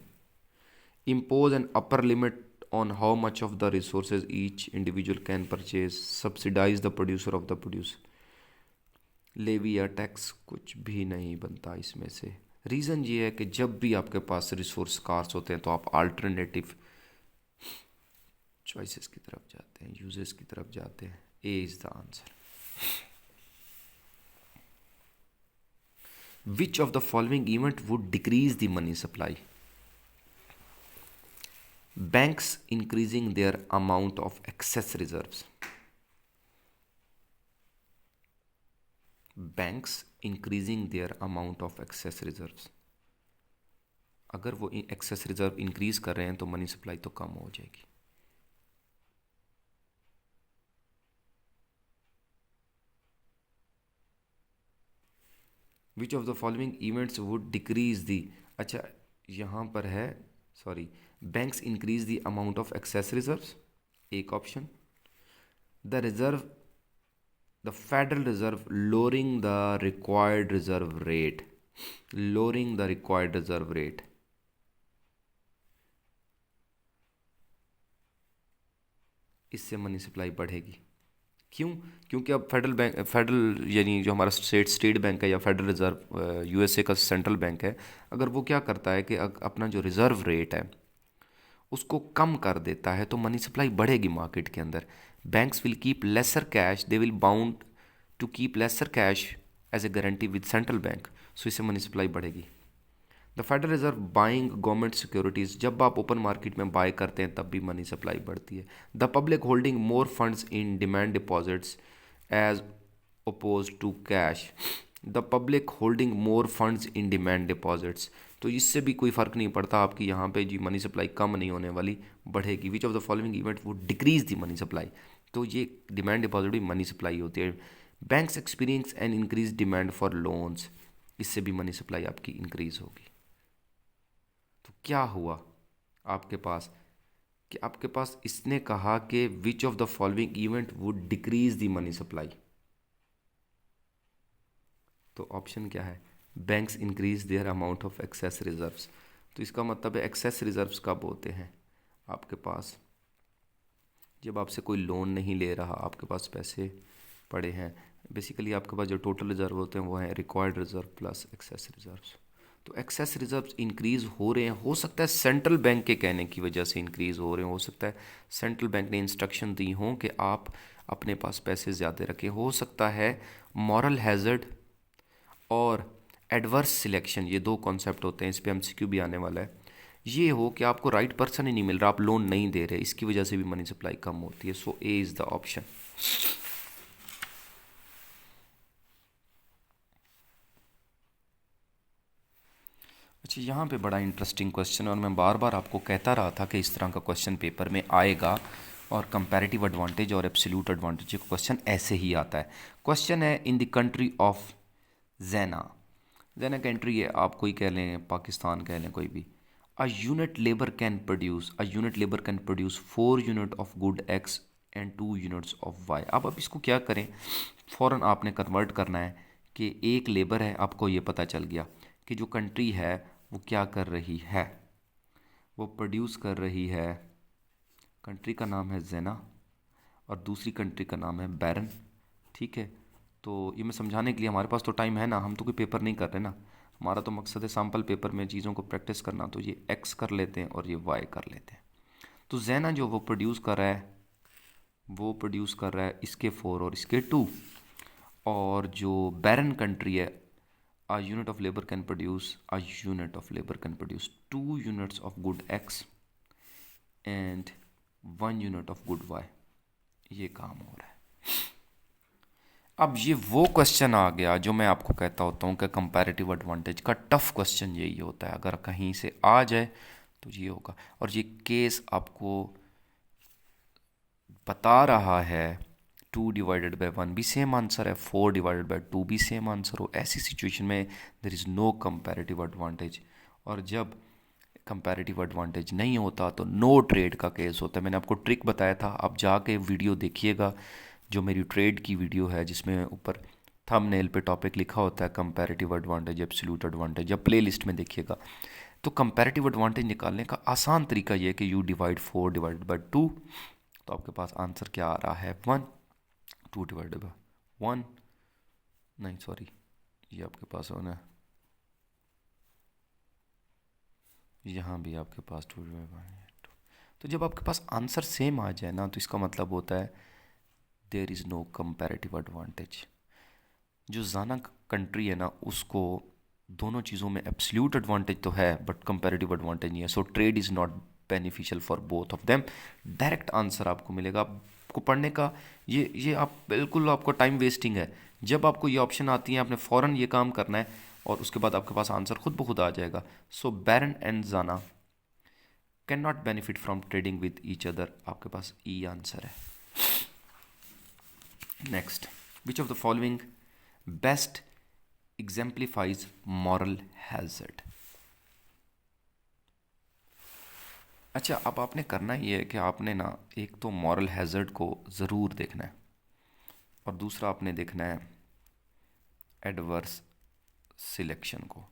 Impose an upper limit on how much of the resources each individual can purchase, subsidize the producer of the produce। Levy या tax कुछ भी नहीं बनता इसमें से। रीज़न ये है कि जब भी आपके पास रिसोर्स स्कार्स होते हैं तो आप अल्टरनेटिव चॉइसेस की तरफ जाते हैं, यूजेस की तरफ जाते हैं। A is the answer. Which of the following event would decrease the money supply? Banks increasing their amount of excess reserves। Banks increasing their amount of excess reserves। अगर वो excess reserve increase कर रहे हैं तो money supply तो कम हो जाएगी। Which of the following events would decrease the, अच्छा यहाँ पर है, sorry, banks increase the amount of excess reserves, एक option. The Federal Reserve lowering the required reserve rate, lowering the required reserve rate. इससे money supply बढ़ेगी। क्यों? क्योंकि अब फेडरल यानी जो हमारा स्टेट बैंक है या फेडरल रिजर्व यूएसए का सेंट्रल बैंक है, अगर वो क्या करता है कि अपना जो रिजर्व रेट है उसको कम कर देता है तो मनी सप्लाई बढ़ेगी मार्केट के अंदर। Banks will keep lesser cash, they will bound to keep lesser cash as a guarantee with central bank, so इससे मनी सप्लाई बढ़ेगी। The Federal Reserve buying government securities, जब आप ओपन मार्केट में bye करते हैं तब भी मनी सप्लाई बढ़ती है। The public holding more funds in demand deposits as oppose to cash, the public holding more funds in demand deposits, तो इससे भी कोई फ़र्क नहीं पड़ता आपकी यहाँ पे जी मनी सप्लाई कम नहीं होने वाली, बढ़ेगी। विच ऑफ द फॉलोइंग इवेंट वो डिक्रीज द मनी सप्लाई, तो ये डिमांड डिपॉजिट भी मनी सप्लाई होती है। Banks experience and increase demand for loans, इससे भी मनी सप्लाई आपकी इंक्रीज होगी। तो क्या हुआ आपके पास कि आपके पास इसने कहा कि which of the following event would decrease the money supply, तो ऑप्शन क्या है, banks increase their amount of excess reserves. तो इसका मतलब है एक्सेस रिजर्व्स कब होते हैं आपके पास, जब आपसे कोई लोन नहीं ले रहा, आपके पास पैसे पड़े हैं। बेसिकली आपके पास जो टोटल रिजर्व होते हैं वो है required reserve plus excess reserves. तो एक्सेस रिजर्व्स इंक्रीज हो रहे हैं, हो सकता है सेंट्रल बैंक के कहने की वजह से इंक्रीज हो रहे हैं, हो सकता है सेंट्रल बैंक ने इंस्ट्रक्शन दी हों कि आप अपने पास पैसे ज़्यादा रखें, हो सकता है मॉरल हैज़र्ड और एडवर्स सिलेक्शन, ये दो कॉन्सेप्ट होते हैं, इस पे एमसीक्यू भी आने वाला है। ये हो कि आपको राइट पर्सन ही नहीं मिल रहा, आप लोन नहीं दे रहे, इसकी वजह से भी मनी सप्लाई कम होती है। सो ए इज़ द ऑप्शन। अच्छा, यहाँ पे बड़ा इंटरेस्टिंग क्वेश्चन, और मैं बार बार आपको कहता रहा था कि इस तरह का क्वेश्चन पेपर में आएगा, और कंपैरेटिव एडवांटेज और एब्सोल्यूट एडवांटेज का क्वेश्चन ऐसे ही आता है। क्वेश्चन है इन द कंट्री ऑफ ज़ैना, ज़ैना कंट्री है, आप कोई कह लें, पाकिस्तान कह लें, कोई भी। A unit labour can produce, a unit labour can produce 4 unit of good X and 2 units of Y. अब इसको क्या करें, फ़ौरन आपने कन्वर्ट करना है कि एक लेबर है, आपको ये पता चल गया कि जो कंट्री है वो क्या कर रही है, वो प्रोड्यूस कर रही है, कंट्री का नाम है ज़ेना और दूसरी कंट्री का नाम है बैरन, ठीक है। तो ये मैं समझाने के लिए, हमारे पास तो टाइम है ना, हम तो कोई पेपर नहीं कर रहे ना, हमारा तो मकसद है सैम्पल पेपर में चीज़ों को प्रैक्टिस करना। तो ये एक्स कर लेते हैं और ये वाई कर लेते हैं। तो ज़ैना जो वो प्रोड्यूस कर रहा है, वो प्रोड्यूस कर रहा है इसके 4 और इसके 2, और जो बैरन कंट्री है, a unit of labor can produce, a unit of labor can produce 2 units of good x and 1 unit of good y, ये काम हो रहा है। अब ये वो क्वेश्चन आ गया जो मैं आपको कहता होता हूँ कि कंपैरेटिव एडवांटेज का टफ क्वेश्चन यही होता है, अगर कहीं से आ जाए तो ये होगा। और ये केस आपको बता रहा है 2 डिवाइडेड बाई 1 भी सेम आंसर है, 4 डिवाइडेड बाई 2 भी सेम आंसर हो, ऐसी सिचुएशन में there is no comparative advantage. और जब कंपैरेटिव एडवांटेज नहीं होता तो नो ट्रेड का केस होता है। मैंने आपको ट्रिक बताया था, आप जाके वीडियो देखिएगा, जो मेरी ट्रेड की वीडियो है, जिसमें ऊपर थंबनेल पे टॉपिक लिखा होता है कंपैरेटिव एडवांटेज, एब्सोल्यूट एडवांटेज, या प्ले लिस्ट में देखिएगा। तो कंपैरेटिव एडवांटेज निकालने का आसान तरीका ये है कि यू डिवाइड 4 डिवाइडेड बाई 2, तो आपके पास आंसर क्या आ रहा है 1, 2 डिवाइडेड बाई 1, नहीं सॉरी, ये आपके पास होना है, यहाँ भी आपके पास 2 डिवाइड बाई 2। तो जब आपके पास आंसर सेम आ जाए ना, तो इसका मतलब होता है there is no comparative advantage. जो ज़ाना कंट्री है ना, उसको दोनों चीज़ों में एब्सोल्यूट एडवांटेज तो है बट कंपैरेटिव एडवांटेज नहीं है। So trade is not beneficial for both of them. Direct answer आपको मिलेगा, आपको पढ़ने का ये आप बिल्कुल, आपको टाइम वेस्टिंग है। जब आपको ये ऑप्शन आती है, आपने फ़ौरन ये काम करना है और उसके बाद आपके पास आंसर खुद ब खुद आ जाएगा। So Baron and Zana can not benefit from trading with each other, आपके पास ई आंसर है। Next, which of the following best exemplifies moral hazard. अच्छा, अब आपने करना ये है कि आपने ना एक तो मॉरल हैजर्ड को ज़रूर देखना है, और दूसरा आपने देखना है एडवर्स सिलेक्शन को।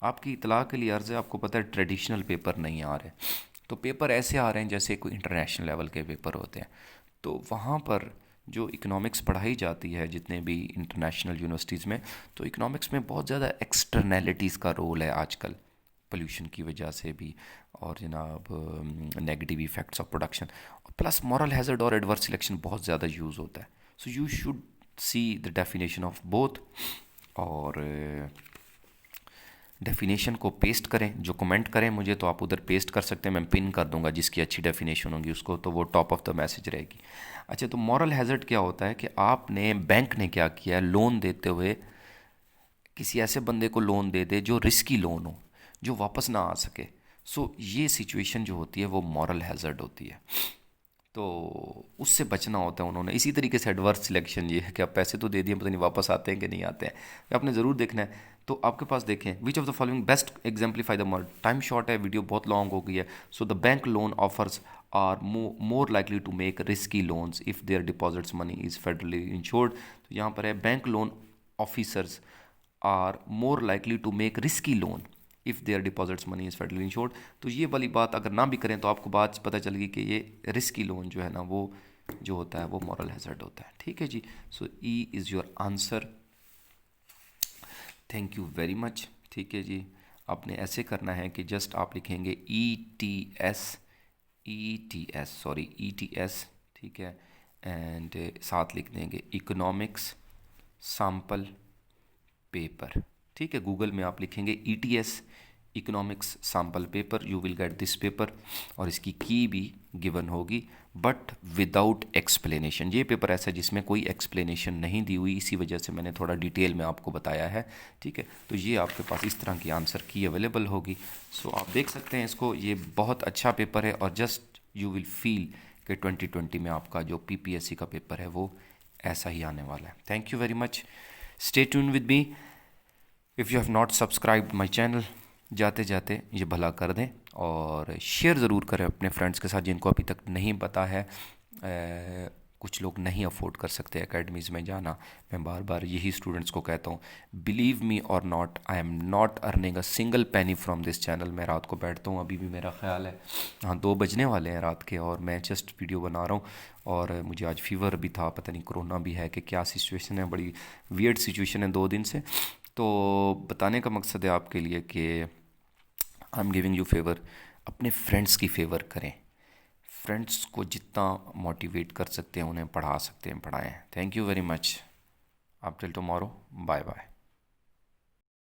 आपकी इतला के लिए अर्ज़ है, आपको पता है ट्रेडिशनल पेपर नहीं आ रहे, तो पेपर ऐसे आ रहे हैं जैसे कोई इंटरनेशनल लेवल के पेपर होते हैं। तो वहाँ पर जो इकोनॉमिक्स पढ़ाई जाती है जितने भी इंटरनेशनल यूनिवर्सिटीज़ में, तो इकोनॉमिक्स में बहुत ज़्यादा एक्सटर्नैलिटीज़ का रोल है आजकल, पोल्यूशन की वजह से भी, और जनाब negative effects of production, plus moral hazard और एडवर्स सिलेक्शन बहुत ज़्यादा यूज़ होता है। So you should see the definition of both, और डेफिनेशन को पेस्ट करें। जो कमेंट करें मुझे, तो आप उधर पेस्ट कर सकते हैं, मैं पिन कर दूंगा जिसकी अच्छी डेफिनेशन होगी उसको, तो वो टॉप ऑफ द मैसेज रहेगी। अच्छा, तो मॉरल हैज़र्ड क्या होता है कि आपने, बैंक ने क्या किया है, लोन देते हुए किसी ऐसे बंदे को लोन दे दे जो रिस्की लोन हो, जो वापस ना आ सके। सो ये सिचुएशन जो होती है वो मॉरल हैज़र्ड होती है, तो उससे बचना होता है उन्होंने। इसी तरीके से एडवर्स सिलेक्शन ये है कि आप पैसे तो दे दिए, पता नहीं वापस आते हैं कि नहीं आते हैं, ये आपने ज़रूर देखना है। तो आपके पास देखें, which of the following best exemplify the model. Time short है, वीडियो बहुत लॉन्ग हो गई है। So the bank loan offers are more likely to make risky loans if their deposits money is federally insured. तो यहाँ पर है bank loan officers are more likely to make risky loan if their deposits money is federally insured. तो ये वाली बात अगर ना भी करें तो आपको बात पता चलेगी कि ये रिस्की लोन जो है ना वो जो होता है वो मॉरल हैज़र्ड होता है। ठीक है जी। So E is your answer. Thank you very much. ठीक है जी। आपने ऐसे करना है कि जस्ट आप लिखेंगे ई टी एस, ठीक है, एंड साथ लिख देंगे इकोनॉमिक्स सैम्पल पेपर। ठीक है, गूगल में आप लिखेंगे ETS economics sample paper, you will get this paper. और इसकी की भी गिवन होगी बट विदाउट एक्सप्लेनेशन। ये पेपर ऐसा है जिसमें कोई एक्सप्लेनेशन नहीं दी हुई, इसी वजह से मैंने थोड़ा डिटेल में आपको बताया है। ठीक है, तो ये आपके पास इस तरह की आंसर की अवेलेबल होगी। सो आप देख सकते हैं इसको, ये बहुत अच्छा पेपर है और जस्ट यू विल फील कि 2020 में आपका जो PPSC का पेपर है वो ऐसा ही आने वाला है। Thank you very much. Stay tune with me. If you have not subscribed my channel, जाते जाते ये भला कर दें और शेयर ज़रूर करें अपने फ्रेंड्स के साथ जिनको अभी तक नहीं पता है। कुछ लोग नहीं अफोर्ड कर सकते एकेडमीज़ में जाना। मैं बार बार यही स्टूडेंट्स को कहता हूँ, बिलीव मी और not, I am not earning a single penny from this channel. मैं रात को बैठता हूँ, अभी भी मेरा ख्याल है हाँ 2 बजने वाले हैं रात के, और मैं जस्ट वीडियो बना रहा हूँ। और मुझे आज फीवर भी था, पता नहीं कोरोना भी है कि क्या सिचुएशन है, बड़ी वियर्ड सिचुएशन है 2 दिन से। तो बताने का मकसद है आपके लिए कि I am giving you favour, अपने फ्रेंड्स की फेवर करें। फ्रेंड्स को जितना मोटिवेट कर सकते हैं, उन्हें पढ़ा सकते हैं, पढ़ाएं। Thank you very much. Up till tomorrow, bye bye.